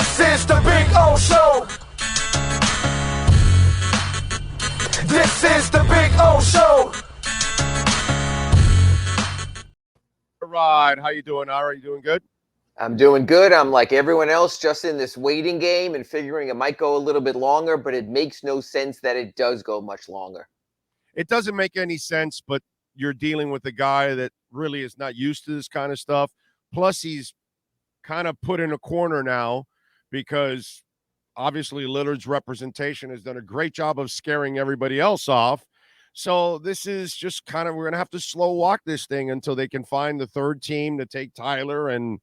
This is the Big O Show. This is the Big O Show. All right, how you doing, Ara? You doing good? I'm doing good. I'm like everyone else, just in this waiting game and figuring it might go a little bit longer, but it makes no sense that it does go much longer. It doesn't make any sense, but you're dealing with a guy that really is not used to this kind of stuff. Plus, he's kind of put in a corner now because obviously Lillard's representation has done a great job of scaring everybody else off. So this is just kind of, we're going to have to slow walk this thing until they can find the third team to take Tyler. And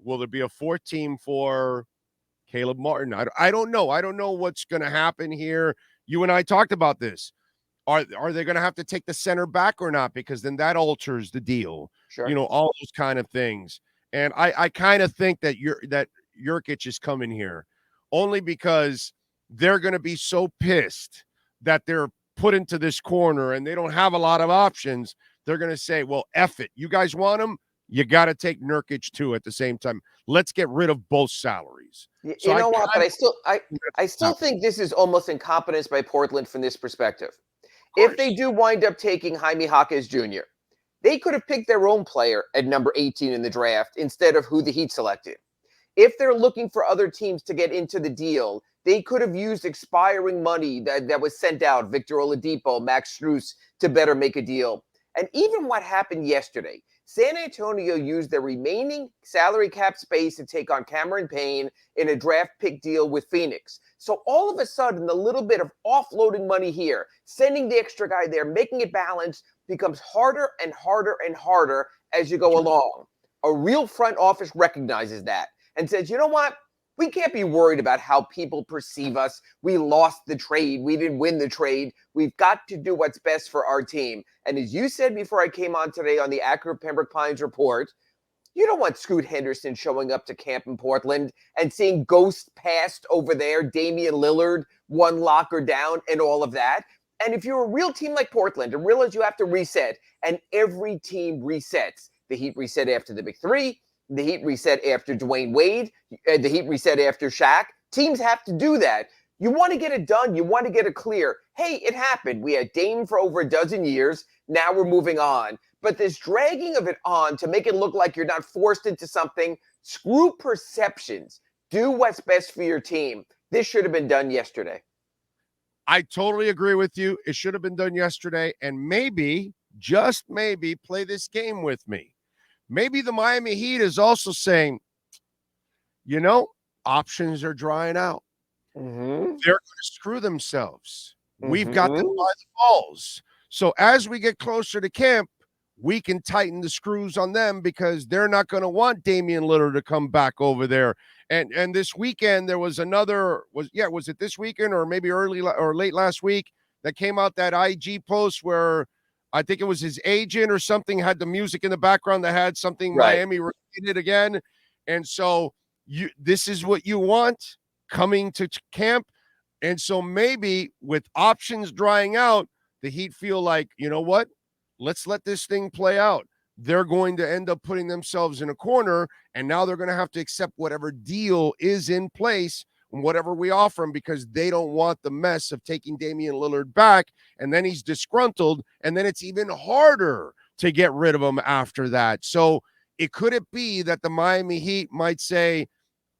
will there be a fourth team for Caleb Martin? I don't know. I don't know what's going to happen here. You and I talked about this. Are they going to have to take the center back or not? Because then that alters the deal. Sure. You know, all those kind of things. And I kind of think that Jurkic is coming here only because they're going to be so pissed that they're put into this corner and they don't have a lot of options. They're going to say, well, F it. You guys want him? You got to take Nurkic too at the same time. Let's get rid of both salaries. So you know what? But I still think this is almost incompetence by Portland from this perspective. If they do wind up taking Jaime Jaquez Jr., they could have picked their own player at number 18 in the draft instead of who the Heat selected. If they're looking for other teams to get into the deal, they could have used expiring money that was sent out, Victor Oladipo, Max Strus, to better make a deal. And even what happened yesterday, San Antonio used their remaining salary cap space to take on Cameron Payne in a draft pick deal with Phoenix. So all of a sudden, the little bit of offloading money here, sending the extra guy there, making it balanced, becomes harder and harder and harder as you go along. A real front office recognizes that and says, you know what? We can't be worried about how people perceive us. We lost the trade. We didn't win the trade. We've got to do what's best for our team. And as you said before I came on today on the Acura Pembroke Pines report, you don't want Scoot Henderson showing up to camp in Portland and seeing ghosts passed over there, Damian Lillard, one locker down, and all of that. And if you're a real team like Portland and realize you have to reset, and every team resets, the Heat reset after the Big Three, the Heat reset after Dwayne Wade, the Heat reset after Shaq. Teams have to do that. You want to get it done. You want to get it clear. Hey, it happened. We had Dame for over a dozen years. Now we're moving on. But this dragging of it on to make it look like you're not forced into something, screw perceptions. Do what's best for your team. This should have been done yesterday. I totally agree with you. It should have been done yesterday. And maybe, just maybe, play this game with me. Maybe the Miami Heat is also saying, you know, options are drying out. Mm-hmm. They're going to screw themselves. Mm-hmm. We've got them by the balls. So as we get closer to camp, we can tighten the screws on them because they're not going to want Damian Lillard to come back over there. And this weekend there was another was it this weekend or maybe early or late last week that came out that IG post where I think it was his agent or something had the music in the background that had something right. Miami repeated again. And so this is what you want coming to camp. And so maybe with options drying out, the Heat feel like, you know what? Let's let this thing play out. They're going to end up putting themselves in a corner, and now they're going to have to accept whatever deal is in place and whatever we offer them because they don't want the mess of taking Damian Lillard back, and then he's disgruntled, and then it's even harder to get rid of him after that. So could it be that the Miami Heat might say,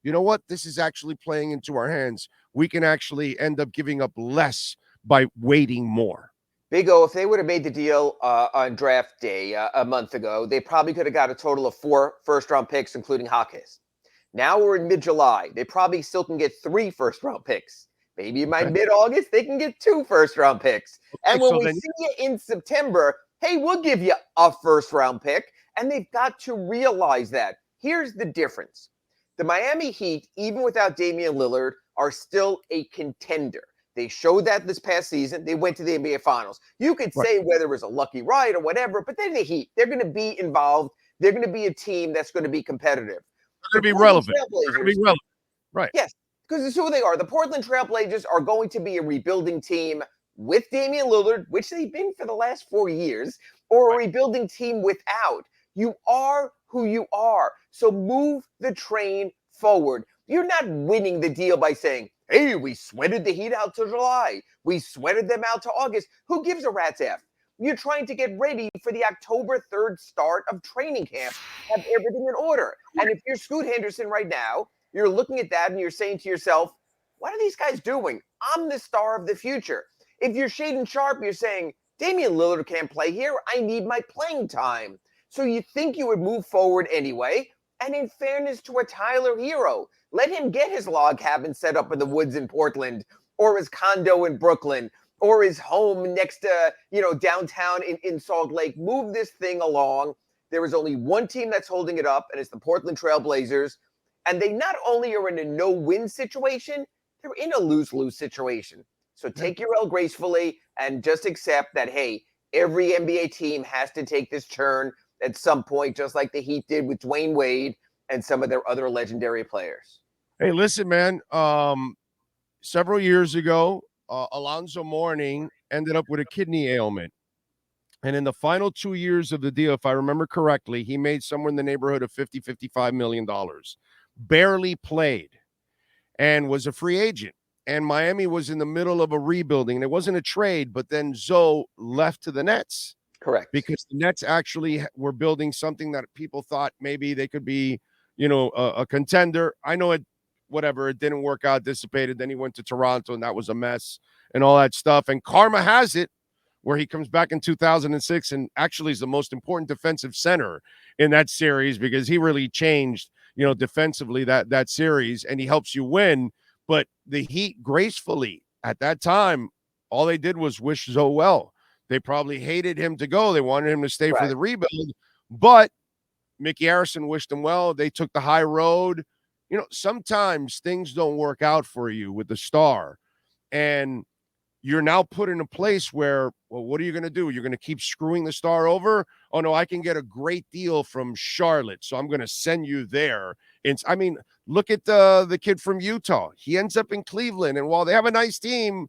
you know what, this is actually playing into our hands. We can actually end up giving up less by waiting more. Big O, if they would have made the deal on draft day a month ago, they probably could have got a total of 4 first-round picks, including Jaquez. Now we're in mid-July. They probably still can get 3 first-round picks. Maybe by mid-August, they can get 2 first-round picks. And when we see you in September, hey, we'll give you a first-round pick. And they've got to realize that. Here's the difference. The Miami Heat, even without Damian Lillard, are still a contender. They showed that this past season. They went to the NBA Finals. You could say whether it was a lucky ride or whatever, but they're the Heat. They're going to be involved. They're going to be a team that's going to be competitive. They're going to be relevant. Right. Yes, because it's who they are. The Portland Trailblazers are going to be a rebuilding team with Damian Lillard, which they've been for the last 4 years, or a rebuilding team without. You are who you are. So move the train forward. You're not winning the deal by saying, hey, we sweated the Heat out to July. We sweated them out to August. Who gives a rat's F? You're trying to get ready for the October 3rd start of training camp, have everything in order. And if you're Scoot Henderson right now, you're looking at that and you're saying to yourself, what are these guys doing? I'm the star of the future. If you're Shaedon Sharpe, you're saying, Damian Lillard can't play here. I need my playing time. So you think you would move forward anyway. And in fairness to a Tyler Hero, let him get his log cabin set up in the woods in Portland, or his condo in Brooklyn, or his home next to, downtown in Salt Lake. Move this thing along. There is only one team that's holding it up, and it's the Portland Trail Blazers. And they not only are in a no-win situation, they're in a lose-lose situation. So take your L gracefully and just accept that, hey, every NBA team has to take this turn at some point, just like the Heat did with Dwayne Wade and some of their other legendary players. Hey, listen, man. Several years ago, Alonzo Mourning ended up with a kidney ailment. And in the final 2 years of the deal, if I remember correctly, he made somewhere in the neighborhood of $55 million. Barely played and was a free agent. And Miami was in the middle of a rebuilding. And it wasn't a trade, but then Zoe left to the Nets. Correct. Because the Nets actually were building something that people thought maybe they could be, a contender. I know it didn't work out, dissipated. Then he went to Toronto, and that was a mess and all that stuff. And karma has it where he comes back in 2006 and actually is the most important defensive center in that series because he really changed, defensively that series, and he helps you win. But the Heat gracefully at that time, all they did was wish Zoe well. They probably hated him to go. They wanted him to stay for the rebuild, but Mickey Harrison wished him well. They took the high road. Sometimes things don't work out for you with the star, and you're now put in a place where, well, what are you going to do? You're going to keep screwing the star over? Oh, no, I can get a great deal from Charlotte, so I'm going to send you there. Look at the kid from Utah. He ends up in Cleveland, and while they have a nice team,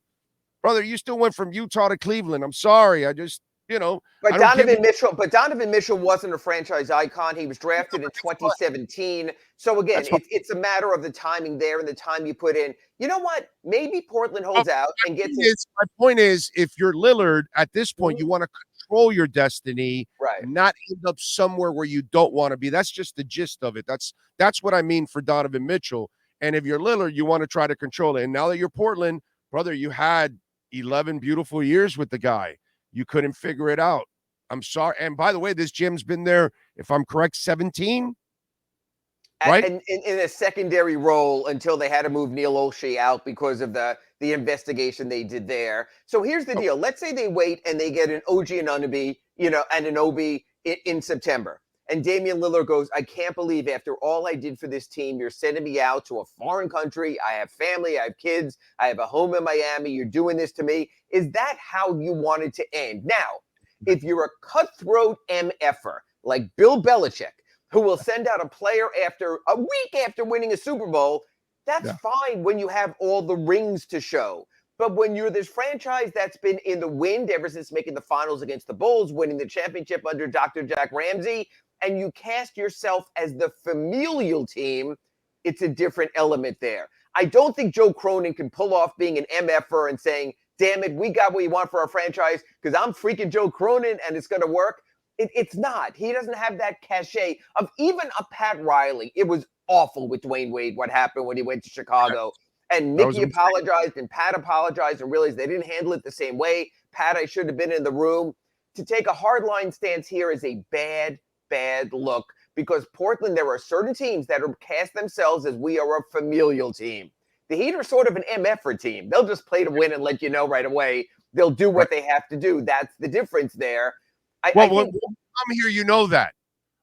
brother, you still went from Utah to Cleveland. I'm sorry. I just, But Donovan Mitchell wasn't a franchise icon. He was drafted in 2017. So again, it's a matter of the timing there and the time you put in. You know what? Maybe Portland holds out and gets it. My point is, if you're Lillard at this point, you want to control your destiny, not end up somewhere where you don't want to be. That's just the gist of it. That's what I mean for Donovan Mitchell. And if you're Lillard, you want to try to control it. And now that you're Portland, brother, you had 11 beautiful years with the guy. You couldn't figure it out. I'm sorry. And by the way, this gym's been there, if I'm correct, 17, right? And in a secondary role until they had to move Neil Olshey out because of the investigation they did there. So here's the deal. Let's say they wait and they get an OG Anunoby, and an Obi in September. And Damian Lillard goes, I can't believe after all I did for this team, you're sending me out to a foreign country. I have family, I have kids, I have a home in Miami. You're doing this to me. Is that how you want it to end? Now, if you're a cutthroat MFer like Bill Belichick, who will send out a player after a week after winning a Super Bowl, that's fine when you have all the rings to show. But when you're this franchise that's been in the wind ever since making the finals against the Bulls, winning the championship under Dr. Jack Ramsey, and you cast yourself as the familial team, it's a different element there. I don't think Joe Cronin can pull off being an MFer and saying, damn it, we got what we want for our franchise because I'm freaking Joe Cronin and it's going to work. It's not. He doesn't have that cachet of even a Pat Riley. It was awful with Dwayne Wade what happened when he went to Chicago. And Mickey apologized and Pat apologized and realized they didn't handle it the same way. Pat, I should have been in the room. To take a hardline stance here is a bad look because Portland, there are certain teams that are cast themselves as we are a familial team. The Heat are sort of an MFer team. They'll just play to win and let you know right away. They'll do what they have to do. That's the difference there. When you come here, you know that.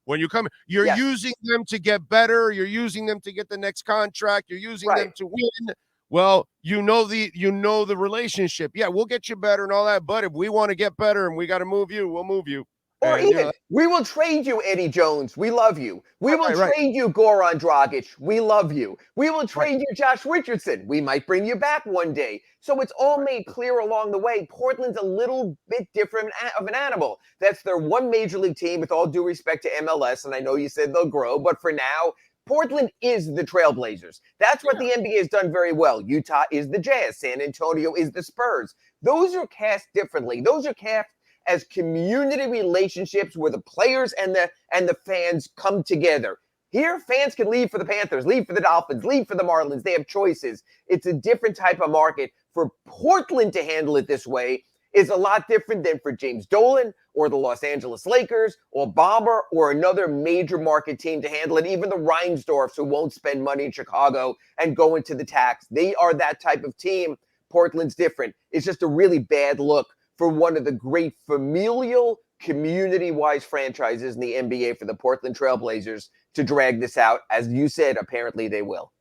When you come, you're using them to get better. You're using them to get the next contract. You're using them to win. Well, you know the relationship. Yeah, we'll get you better and all that. But if we want to get better and we got to move you, we'll move you. Or even, we will trade you, Eddie Jones. We love you. We will trade you, Goran Dragic. We love you. We will trade you, Josh Richardson. We might bring you back one day. So it's all made clear along the way. Portland's a little bit different of an animal. That's their one major league team, with all due respect to MLS, and I know you said they'll grow, but for now, Portland is the Trailblazers. That's what the NBA has done very well. Utah is the Jazz. San Antonio is the Spurs. Those are cast differently. Those are cast as community relationships where the players and the fans come together. Here, fans can leave for the Panthers, leave for the Dolphins, leave for the Marlins. They have choices. It's a different type of market. For Portland to handle it this way is a lot different than for James Dolan or the Los Angeles Lakers or Bomber or another major market team to handle it. Even the Reinsdorfs, who won't spend money in Chicago and go into the tax. They are that type of team. Portland's different. It's just a really bad look for one of the great familial, community-wise franchises in the NBA for the Portland Trailblazers to drag this out. As you said, apparently they will.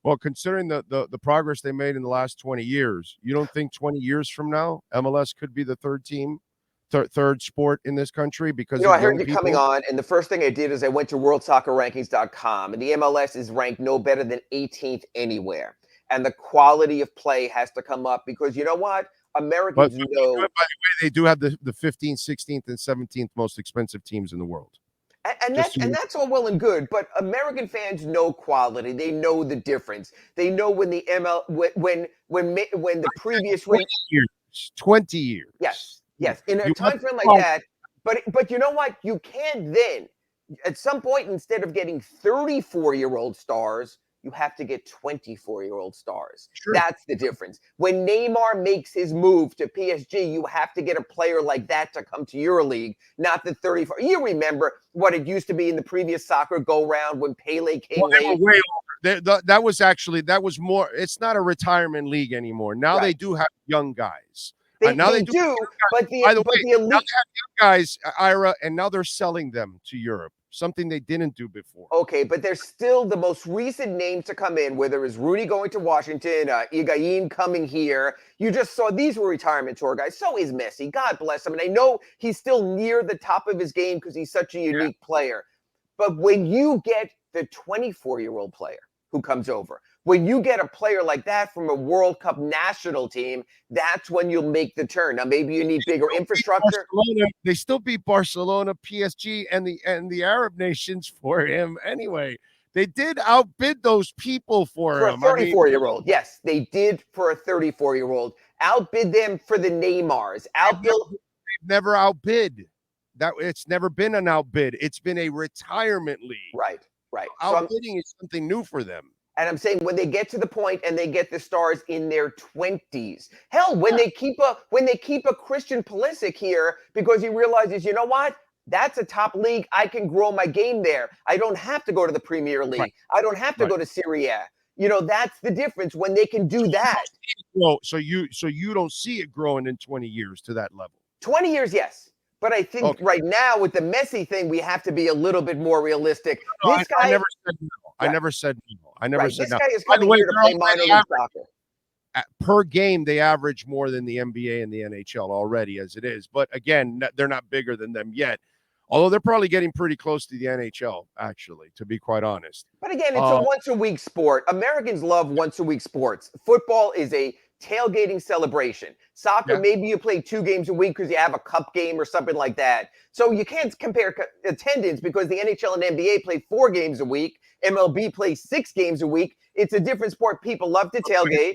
Well, considering the progress they made in the last 20 years, you don't think 20 years from now, MLS could be the third team, third sport in this country? Because I heard you coming on, and the first thing I did is I went to worldsoccerrankings.com, and the MLS is ranked no better than 18th anywhere. And the quality of play has to come up because you know what? Americans know. By the way, they do have the 15th, 16th, and 17th most expensive teams in the world. And that's all well and good, but American fans know quality. They know the difference. They know when the when the previous 20 years. Yes. In a time frame like that, but you know what? You can't then at some point, instead of getting 34-year-old stars, you have to get 24-year-old stars. Sure. That's the difference. When Neymar makes his move to PSG, you have to get a player like that to come to your league, not the 34. You remember what it used to be in the previous soccer go-round when Pele came late. Way over. That was more. It's not a retirement league anymore. Now they do have young guys. They do, but the elite now they have young guys, Ira, and now they're selling them to Europe. Something they didn't do before. Okay, but there's still the most recent names to come in, whether it's Rooney going to Washington, Higuain coming here. You just saw these were retirement tour guys. So is Messi. God bless him. And I know he's still near the top of his game because he's such a unique player. But when you get the 24-year-old player who comes over, when you get a player like that from a World Cup national team, that's when you'll make the turn. Now, maybe you need bigger infrastructure. They still beat Barcelona, PSG, and the Arab nations for him anyway. They did outbid those people for him. For a 34-year-old, yes, they did for a 34-year-old. Outbid them for the Neymars. They've never outbid. It's never been an outbid. It's been a retirement league. Right. Outbidding is something new for them. And I'm saying when they get to the point and they get the stars in their 20s, hell, when they keep a Christian Pulisic here because he realizes, you know what? That's a top league. I can grow my game there. I don't have to go to the Premier League. Right. I don't have to go to Serie A. That's the difference when they can do that. So you don't see it growing in 20 years to that level. 20 years, yes. But I think right now with the Messi thing, we have to be a little bit more realistic. I never said no. I never said no. This guy is coming here to play minor league soccer. Per game, they average more than the NBA and the NHL already as it is. But again, they're not bigger than them yet. Although they're probably getting pretty close to the NHL, actually, to be quite honest. But again, it's a once-a-week sport. Americans love once-a-week sports. Football is a tailgating celebration. Soccer, maybe you play 2 games a week because you have a cup game or something like that. So you can't compare attendance because the NHL and NBA play 4 games a week. MLB plays 6 games a week. It's a different sport. People love to tailgate.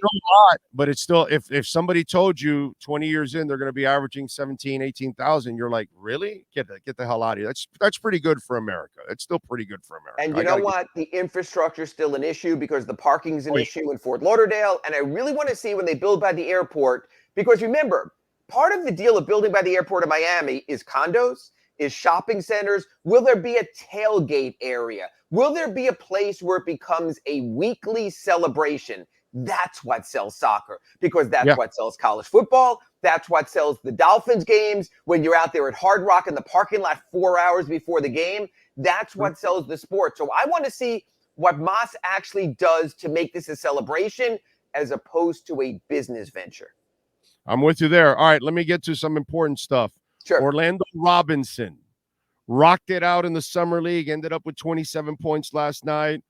But it's still, if somebody told you 20 years in, they're going to be averaging 17, 18,000, you're like, really? Get the hell out of here. That's pretty good for America. It's still pretty good for America. And you know what? The infrastructure is still an issue because the parking is an issue in Fort Lauderdale. And I really want to see when they build by the airport, because remember, part of the deal of building by the airport in Miami is condos, is shopping centers. Will there be a tailgate area? Will there be a place where it becomes a weekly celebration? That's what sells soccer, because that's what sells college football. That's what sells the Dolphins games when you're out there at Hard Rock in the parking lot 4 hours before the game. That's what sells the sport. So I want to see what Moss actually does to make this a celebration as opposed to a business venture. I'm with you there. All right, let me get to some important stuff. Sure. Orlando Robinson rocked it out in the summer league, ended up with 27 points last night,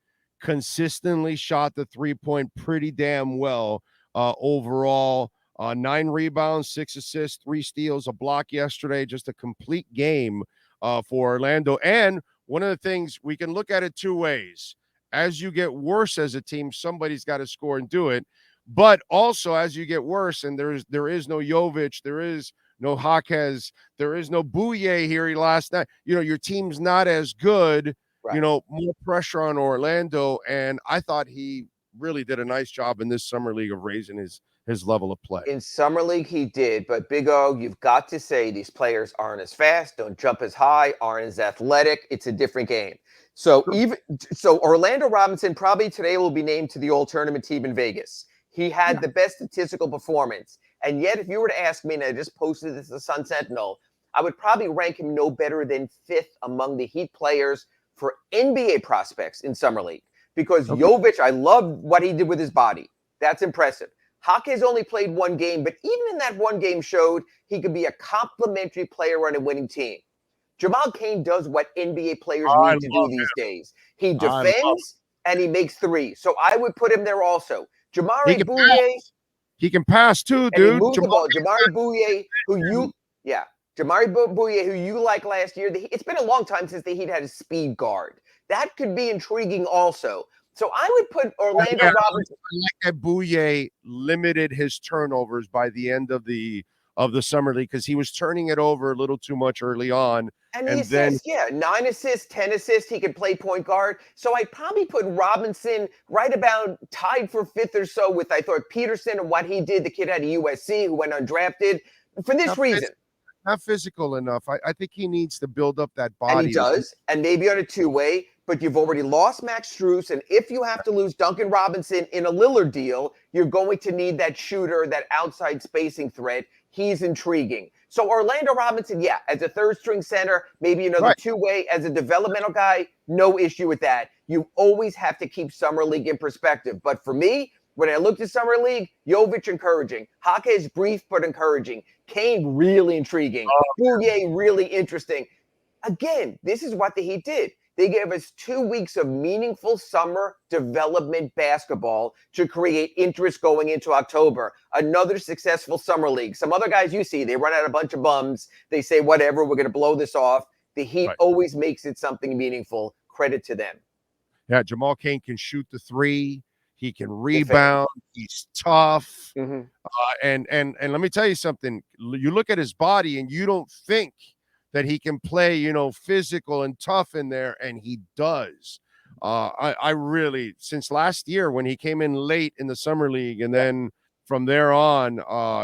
consistently shot the 3-point pretty damn well overall. 9 rebounds, 6 assists, 3 steals, a block yesterday, just a complete game for Orlando. And one of the things we can look at it two ways. As you get worse as a team, somebody's got to score and do it. But also, as you get worse, and there is no Jovic, there is no Jaquez, there is no Bouye here last night. Your team's not as good. Right. More pressure on Orlando, and I thought he really did a nice job in this summer league of raising his level of play. In summer league, he did, but Big O, you've got to say these players aren't as fast, don't jump as high, aren't as athletic. It's a different game. So Orlando Robinson probably today will be named to the all-tournament team in Vegas. He had the best statistical performance. And yet, if you were to ask me, and I just posted this to the Sun Sentinel, I would probably rank him no better than 5th among the Heat players for NBA prospects in Summer League. Because Jovic, I love what he did with his body. That's impressive. Jaquez only played one game, but even in that one game showed he could be a complementary player on a winning team. Jamal Cain does what NBA players need to do these days. He defends and he makes threes. So I would put him there also. Jamari Bouye. He can pass too, dude. And he moves the ball. Jamari Bouye, Jamari Bouye, who you liked last year. It's been a long time since the Heat had a speed guard. That could be intriguing also. So I would put Orlando Robinson. I like that Bouye limited his turnovers by the end of the summer league because he was turning it over a little too much early on. And the assists, 9 assists, 10 assists. He could play point guard. So I'd probably put Robinson right about tied for 5th or so with, I thought, Peterson and what he did. The kid out of USC who went undrafted for this reason. Not physical enough. I think he needs to build up that body. And he does. And maybe on a two-way. But you've already lost Max Strus, and if you have to lose Duncan Robinson in a Lillard deal, you're going to need that shooter, that outside spacing threat. He's intriguing. So Orlando Robinson, as a third-string center, maybe another two-way. As a developmental guy, no issue with that. You always have to keep Summer League in perspective. But for me, when I looked at Summer League, Jovic encouraging. Jaquez brief but encouraging. Cain really intriguing. Bouye really interesting. Again, this is what the Heat did. They gave us 2 weeks of meaningful summer development basketball to create interest going into October. Another successful summer league. Some other guys you see, they run out a bunch of bums. They say, whatever, we're going to blow this off. The Heat always makes it something meaningful. Credit to them. Yeah, Jamal Cain can shoot the three. He can rebound. He's tough. Mm-hmm. And let me tell you something. You look at his body and you don't think that he can play, physical and tough in there, and he does. I really, since last year when he came in late in the summer league, and then from there on,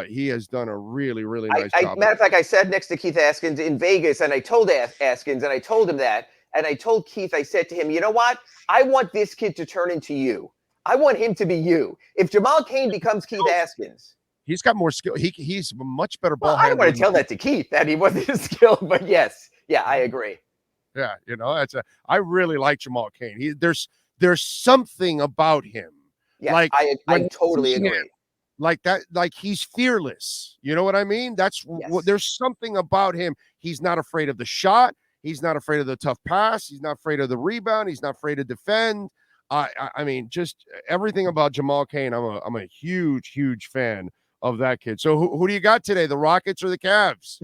he has done a really, really nice job. Matter of fact, I sat next to Keith Askins in Vegas, and I told Askins, and I told him that, and I told Keith, I said to him, you know what? I want this kid to turn into you. I want him to be you. If Jamal Cain becomes Keith Askins, he's got more skill. He's a much better ball. I don't want to tell that to Keith that he wasn't his skill, but yes, I agree. Yeah, I really like Jamal Cain. There's something about him. Yeah, like I totally agree. Like that, like he's fearless. You know what I mean? There's something about him. He's not afraid of the shot. He's not afraid of the tough pass. He's not afraid of the rebound. He's not afraid to defend. I mean, just everything about Jamal Cain. I'm a huge, huge fan of that kid. So who do you got today? The Rockets or the Cavs?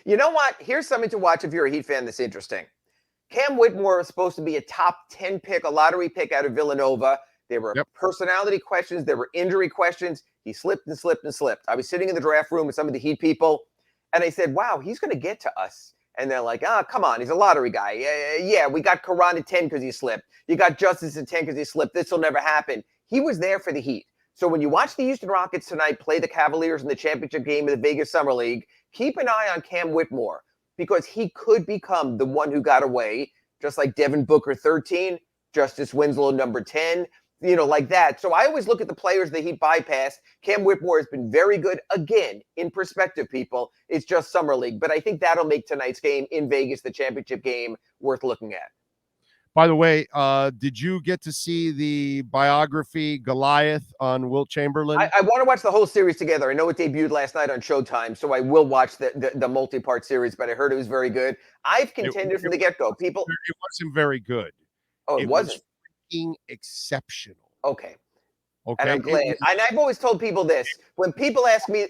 You know what? Here's something to watch if you're a Heat fan that's interesting. Cam Whitmore was supposed to be a top 10 pick, a lottery pick out of Villanova. There were personality questions. There were injury questions. He slipped and slipped and slipped. I was sitting in the draft room with some of the Heat people, and I said, wow, he's going to get to us. And they're like, come on, he's a lottery guy. Yeah, we got Karan at 10 because he slipped. You got Justice at 10 because he slipped. This will never happen. He was there for the Heat. So when you watch the Houston Rockets tonight play the Cavaliers in the championship game of the Vegas Summer League, keep an eye on Cam Whitmore because he could become the one who got away, just like Devin Booker 13, Justice Winslow number 10, like that. So I always look at the players the Heat bypassed. Cam Whitmore has been very good. Again, in perspective, people, it's just Summer League. But I think that'll make tonight's game in Vegas, the championship game, worth looking at. By the way, did you get to see the biography Goliath on Wilt Chamberlain? I want to watch the whole series together. I know it debuted last night on Showtime, so I will watch the multi-part series, but I heard it was very good. I've contended from the get-go. It wasn't very good. Oh, it wasn't? Was exceptional. Okay. And I'm glad. And I've always told people this. When people ask me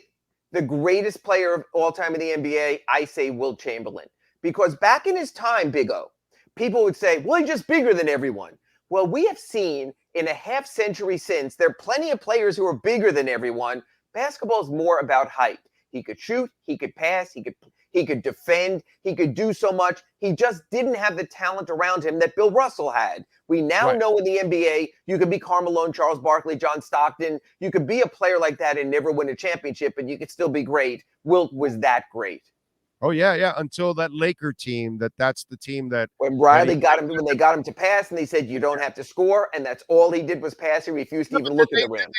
the greatest player of all time in the NBA, I say Wilt Chamberlain. Because back in his time, Big O, people would say, well, he's just bigger than everyone. Well, we have seen in a half century since, there are plenty of players who are bigger than everyone. Basketball is more about height. He could shoot, he could pass, he could defend, he could do so much. He just didn't have the talent around him that Bill Russell had. We now know in the NBA, you could be Karl Malone, Charles Barkley, John Stockton. You could be a player like that and never win a championship, and you could still be great. Wilt was that great. Oh, yeah. Until that Laker team, that's the team that when Riley got him, when they got him to pass, and they said, you don't have to score, and that's all he did was pass. He refused to even look at the rim.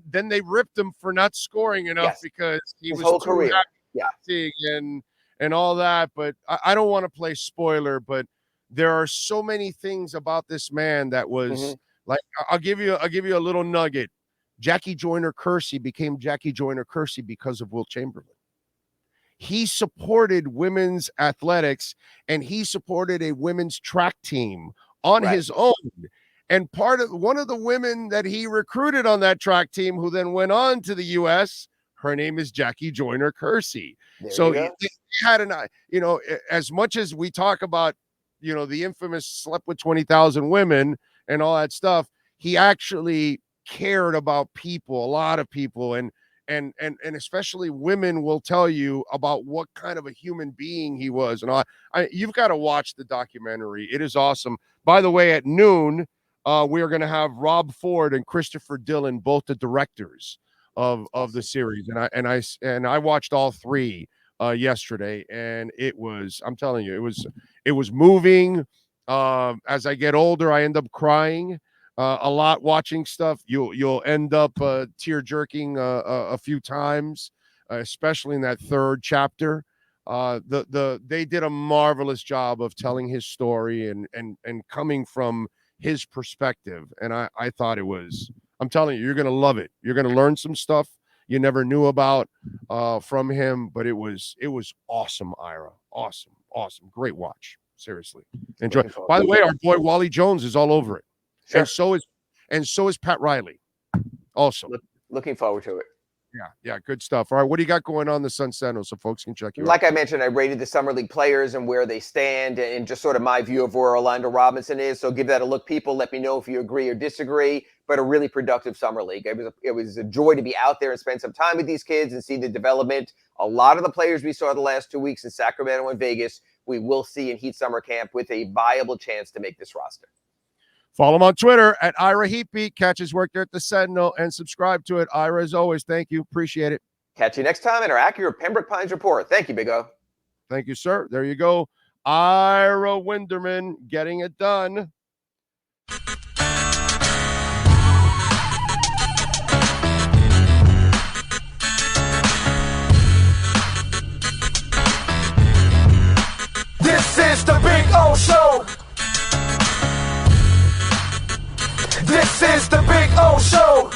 Then they ripped him for not scoring enough because he his was whole too career. happy and all that. But I don't want to play spoiler, but there are so many things about this man that was like, I'll give you a little nugget. Jackie Joyner Kersey became Jackie Joyner Kersey because of Wilt Chamberlain. He supported women's athletics, and he supported a women's track team on his own. And one of the women that he recruited on that track team, who then went on to the U.S., her name is Jackie Joyner Kersey. So he had as much as we talk about, the infamous slept with 20,000 women and all that stuff, he actually cared about people, a lot of people, and especially women will tell you about what kind of a human being he was. And you've got to watch the documentary. It is awesome. By the way, at noon, we are going to have Rob Ford and Christopher Dillon, both the directors of the series. And I watched all three yesterday, and I'm telling you, it was moving. As I get older, I end up crying a lot watching stuff. You'll end up tear jerking a few times, especially in that third chapter. They did a marvelous job of telling his story and coming from his perspective. And I thought I'm telling you, you're going to love it. You're going to learn some stuff you never knew about from him, but it was awesome, Ira. Awesome. Great watch. Seriously. Enjoy. By the way, our boy Wally Jones is all over it. Sure. And so is Pat Riley. Also. Looking forward to it. Yeah, good stuff. All right, what do you got going on the Sun Sentinel so folks can check you out? Like I mentioned, I rated the Summer League players and where they stand and just sort of my view of where Orlando Robinson is. So give that a look, people. Let me know if you agree or disagree. But a really productive Summer League. It was a joy to be out there and spend some time with these kids and see the development. A lot of the players we saw the last 2 weeks in Sacramento and Vegas, we will see in Heat Summer Camp with a viable chance to make this roster. Follow him on Twitter at Ira Heatbeat. Catch his work there at the Sentinel and subscribe to it. Ira, as always, thank you. Appreciate it. Catch you next time in our Acura Pembroke Pines Report. Thank you, Big O. Thank you, sir. There you go. Ira Winderman getting it done. This is the Big O Show. This is the Big O Show.